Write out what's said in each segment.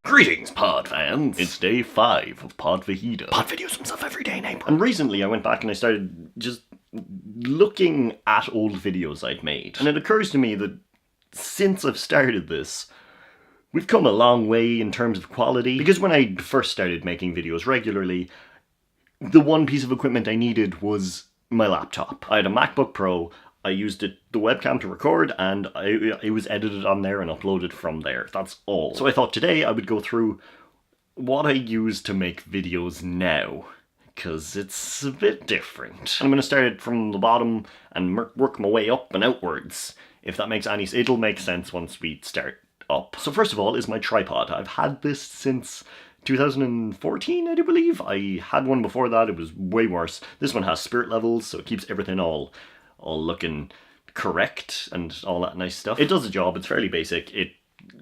Greetings, pod fans! It's day 5 of Pod Fajita. Pod videos himself every day in April. And recently I went back and I started just looking at old videos I'd made. And it occurs to me that since I've started this, we've come a long way in terms of quality. Because when I first started making videos regularly, the one piece of equipment I needed was my laptop. I had a MacBook Pro. I used the webcam to record, and it was edited on there and uploaded from there. That's all. So I thought today I would go through what I use to make videos now, because it's a bit different. I'm going to start it from the bottom and work my way up and outwards. If that makes any sense, it'll make sense once we start up. So first of all is my tripod. I've had this since 2014, I do believe. I had one before that, it was way worse. This one has spirit levels, so it keeps everything all looking correct and all that nice stuff. It does the job, it's fairly basic. It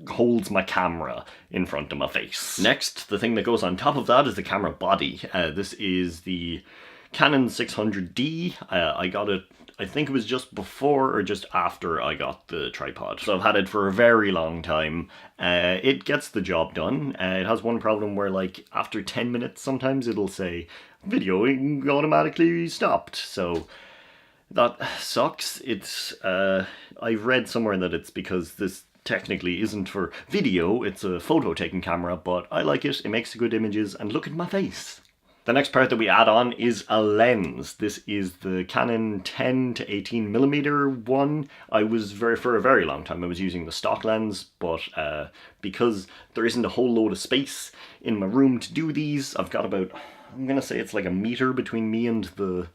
holds my camera in front of my face. Next, the thing that goes on top of that is the camera body. This is the Canon 600D. I got it, I think it was just before or just after I got the tripod. So I've had it for a very long time. It gets the job done. It has one problem where, like, after 10 minutes sometimes it'll say videoing automatically stopped. So that sucks. It's, I've read somewhere that it's because this technically isn't for video, it's a photo-taking camera, but I like it, it makes good images, and look at my face. The next part that we add on is a lens. This is the Canon 10 to 18mm one. For a very long time I was using the stock lens, but because there isn't a whole load of space in my room to do these, I've got about, I'm gonna say it's like a meter between me and the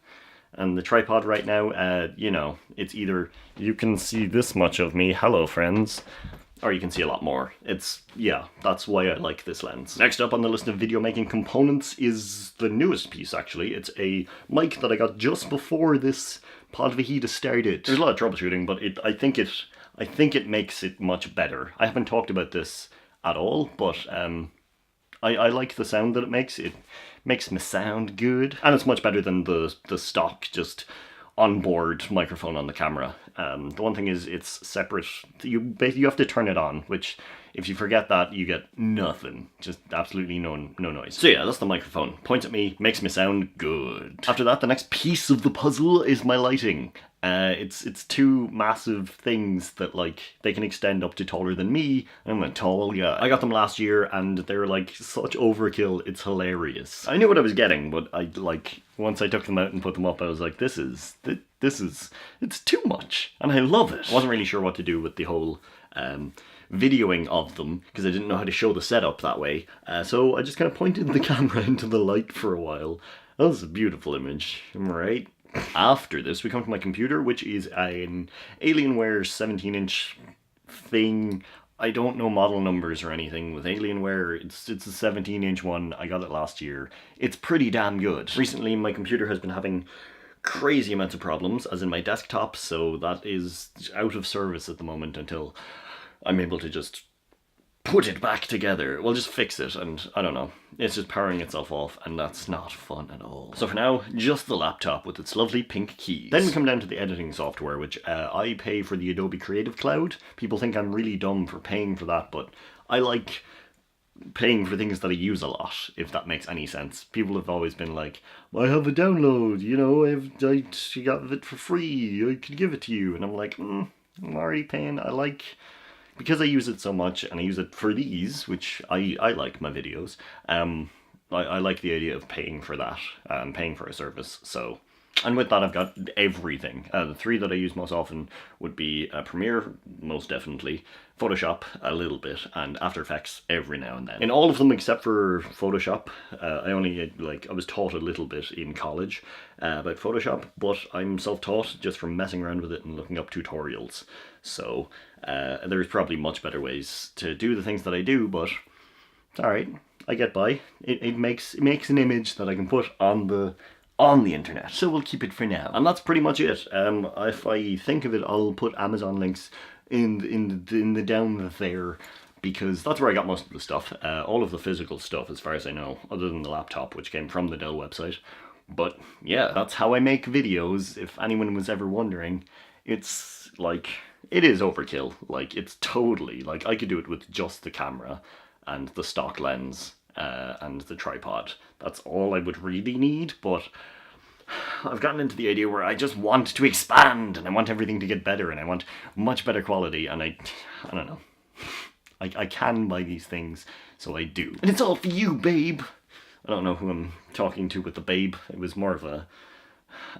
tripod right now. You know, it's either you can see this much of me, hello friends, or you can see a lot more. Yeah, that's why I like this lens. Next up on the list of video making components is the newest piece, actually. It's a mic that I got just before this Pod Fajita started. There's a lot of troubleshooting, but I think it makes it much better. I haven't talked about this at all, but I like the sound that it makes. It makes me sound good. And it's much better than the stock, just onboard microphone on the camera. The one thing is it's separate. You have to turn it on, which if you forget that, you get nothing. Just absolutely no noise. So yeah, that's the microphone. Points at me, makes me sound good. After that, the next piece of the puzzle is my lighting. It's two massive things that, like, they can extend up to taller than me. I'm a tall guy. I got them last year and they're like such overkill, it's hilarious. I knew what I was getting, but once I took them out and put them up, I was like, it's too much, and I love it. I wasn't really sure what to do with the whole videoing of them, because I didn't know how to show the setup that way, so I just kind of pointed the camera into the light for a while. That was a beautiful image, am I right? After this, we come to my computer, which is an Alienware 17-inch thing. I don't know model numbers or anything with Alienware. It's a 17-inch one. I got it last year. It's pretty damn good. Recently, my computer has been having crazy amounts of problems, as in my desktop, so that is out of service at the moment until I'm able to just put it back together. We'll just fix it, and I don't know. It's just powering itself off, and that's not fun at all. So for now, just the laptop with its lovely pink keys. Then we come down to the editing software, which I pay for the Adobe Creative Cloud. People think I'm really dumb for paying for that, but I like paying for things that I use a lot, if that makes any sense. People have always been like, I have a download, you know, I got it for free, I could give it to you. And I'm like, I'm already paying. Because I use it so much, and I use it for these, which I like my videos, I like the idea of paying for that, paying for a service, so. And with that, I've got everything. The three that I use most often would be Premiere, most definitely, Photoshop a little bit, and After Effects every now and then. In all of them except for Photoshop, I was taught a little bit in college about Photoshop, but I'm self-taught just from messing around with it and looking up tutorials. So there's probably much better ways to do the things that I do, but it's alright, I get by. It makes an image that I can put on the internet, so we'll keep it for now. And that's pretty much it. If I think of it, I'll put Amazon links in the down there, because that's where I got most of the stuff. All of the physical stuff, as far as I know, other than the laptop, which came from the Dell website. But yeah, that's how I make videos, if anyone was ever wondering. It's like, it is overkill. Like, it's totally, like, I could do it with just the camera, and the stock lens and the tripod. That's all I would really need, but I've gotten into the idea where I just want to expand, and I want everything to get better, and I want much better quality, and I don't know. I can buy these things, so I do. And it's all for you, babe. I don't know who I'm talking to with the babe. It was more of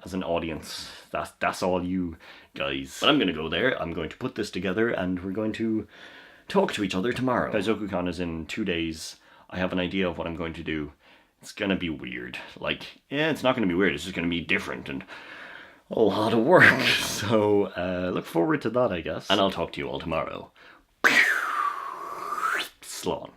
as an audience. That's all you guys. But I'm gonna go there, I'm going to put this together, and we're going to talk to each other tomorrow. Kaizoku-con is in 2 days. I have an idea of what I'm going to do. It's gonna be weird. Like, yeah, it's not gonna be weird, it's just gonna be different and a lot of work. So, look forward to that, I guess. And I'll talk to you all tomorrow. Slán.